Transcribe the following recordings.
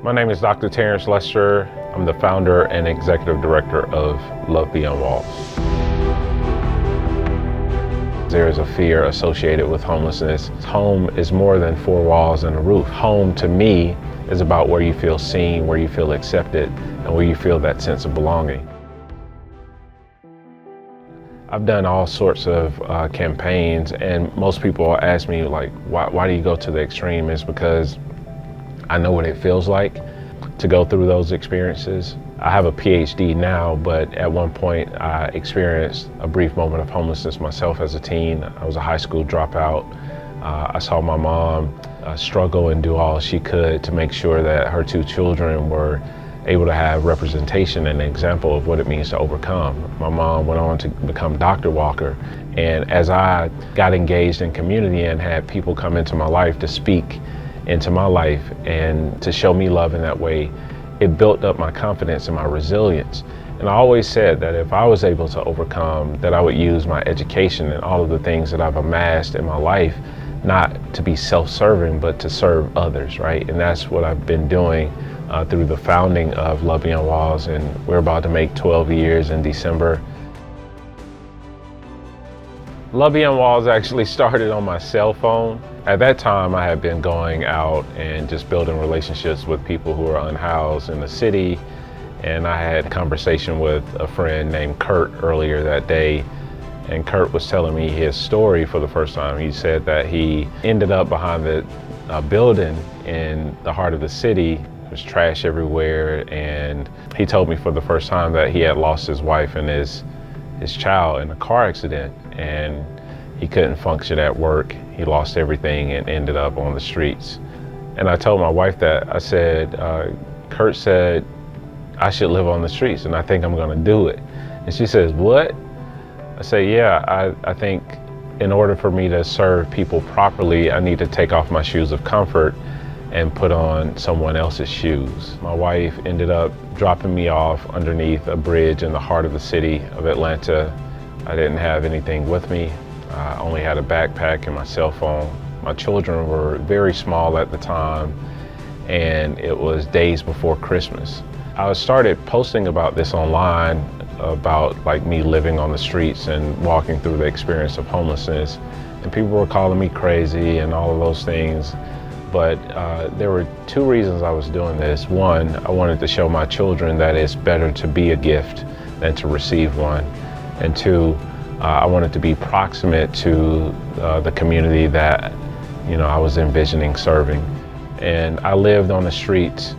My name is Dr. Terence Lester. I'm the founder and executive director of Love Beyond Walls. There is a fear associated with homelessness. Home is more than four walls and a roof. Home to me is about where you feel seen, where you feel accepted, and where you feel that sense of belonging. I've done all sorts of campaigns, and most people ask me, like, why do you go to the extreme? It's because I know what it feels like to go through those experiences. I have a PhD now, but at one point I experienced a brief moment of homelessness myself as a teen. I was a high school dropout. I saw my mom struggle and do all she could to make sure that her two children were able to have representation and an example of what it means to overcome. My mom went on to become Dr. Walker, and as I got engaged in community and had people come into my life to speak into my life and to show me love in that way, it built up my confidence and my resilience. And I always said that if I was able to overcome, that I would use my education and all of the things that I've amassed in my life, not to be self-serving, but to serve others, right? And that's what I've been doing through the founding of Love Beyond Walls, and we're about to make 12 years in December. Love Beyond Walls actually started on my cell phone. At that time, I had been going out and just building relationships with people who are unhoused in the city. And I had a conversation with a friend named Kurt earlier that day. And Kurt was telling me his story for the first time. He said that he ended up behind the building in the heart of the city. There was trash everywhere. And he told me for the first time that he had lost his wife and his child in a car accident. And he couldn't function at work. He lost everything and ended up on the streets. And I told my wife that. I said, Kurt said I should live on the streets, and I think I'm gonna do it. And she says, what? I say, yeah, I think in order for me to serve people properly, I need to take off my shoes of comfort and put on someone else's shoes. My wife ended up dropping me off underneath a bridge in the heart of the city of Atlanta. I didn't have anything with me. I only had a backpack and my cell phone. My children were very small at the time, and it was days before Christmas. I started posting about this online, about like me living on the streets and walking through the experience of homelessness. And people were calling me crazy and all of those things. But there were two reasons I was doing this. One, I wanted to show my children that it's better to be a gift than to receive one. And two, I wanted to be proximate to the community that, I was envisioning serving. And I lived on the streets,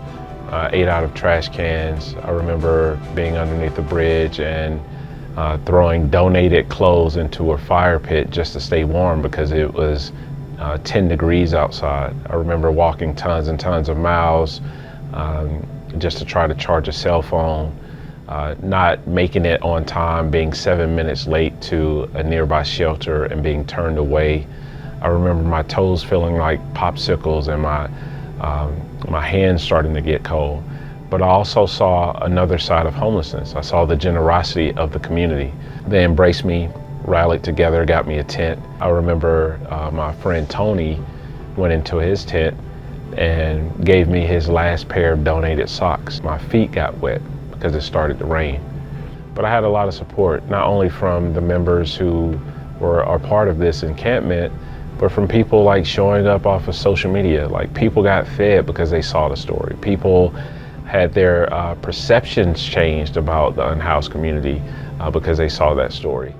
ate out of trash cans. I remember being underneath the bridge and throwing donated clothes into a fire pit just to stay warm because it was 10 degrees outside. I remember walking tons and tons of miles just to try to charge a cell phone. Not making it on time, being 7 minutes late to a nearby shelter and being turned away. I remember my toes feeling like popsicles and my hands starting to get cold. But I also saw another side of homelessness. I saw the generosity of the community. They embraced me, rallied together, got me a tent. I remember my friend Tony went into his tent and gave me his last pair of donated socks. My feet got wet because it started to rain. But I had a lot of support, not only from the members who are part of this encampment, but from people like showing up off of social media. Like, people got fed because they saw the story. People had their perceptions changed about the unhoused community because they saw that story.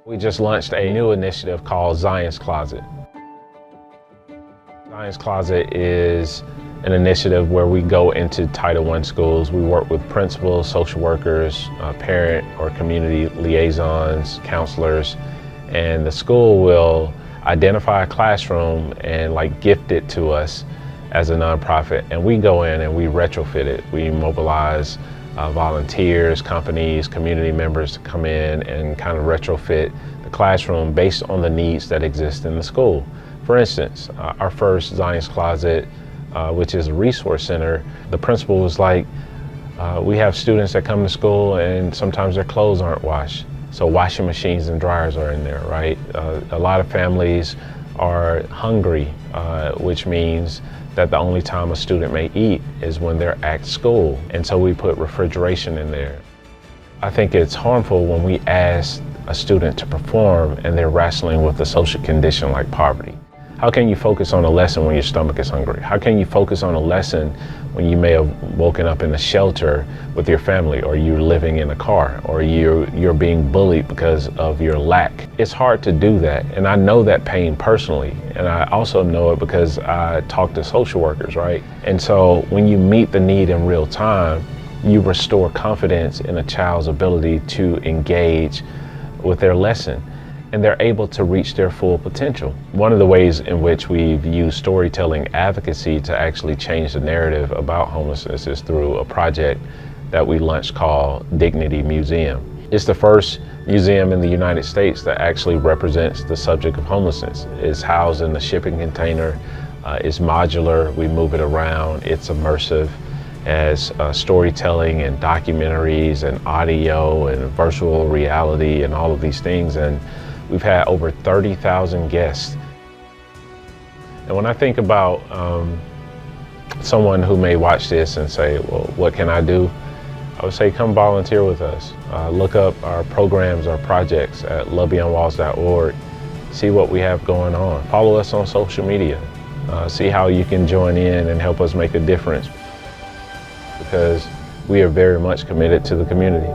We just launched a new initiative called Zion's Closet. Zion's Closet is an initiative where we go into Title I schools. We work with principals, social workers, parent or community liaisons, counselors, and the school will identify a classroom and gift it to us as a nonprofit. And we go in and we retrofit it. We mobilize volunteers, companies, community members to come in and kind of retrofit the classroom based on the needs that exist in the school. For instance, our first Zion's Closet, which is a resource center, the principal was like, we have students that come to school and sometimes their clothes aren't washed. So washing machines and dryers are in there, right? A lot of families are hungry, which means that the only time a student may eat is when they're at school. And so we put refrigeration in there. I think it's harmful when we ask a student to perform and they're wrestling with a social condition like poverty. How can you focus on a lesson when your stomach is hungry? How can you focus on a lesson when you may have woken up in a shelter with your family, or you're living in a car, or you're being bullied because of your lack? It's hard to do that, and I know that pain personally, and I also know it because I talk to social workers, right? And so when you meet the need in real time, you restore confidence in a child's ability to engage with their lesson, and they're able to reach their full potential. One of the ways in which we've used storytelling advocacy to actually change the narrative about homelessness is through a project that we launched called Dignity Museum. It's the first museum in the United States that actually represents the subject of homelessness. It's housed in a shipping container, it's modular, we move it around, it's immersive, as storytelling and documentaries and audio and virtual reality and all of these things. And we've had over 30,000 guests. And when I think about someone who may watch this and say, well, what can I do? I would say come volunteer with us. Look up our programs, our projects at lovebeyondwalls.org. See what we have going on. Follow us on social media. See how you can join in and help us make a difference, because we are very much committed to the community.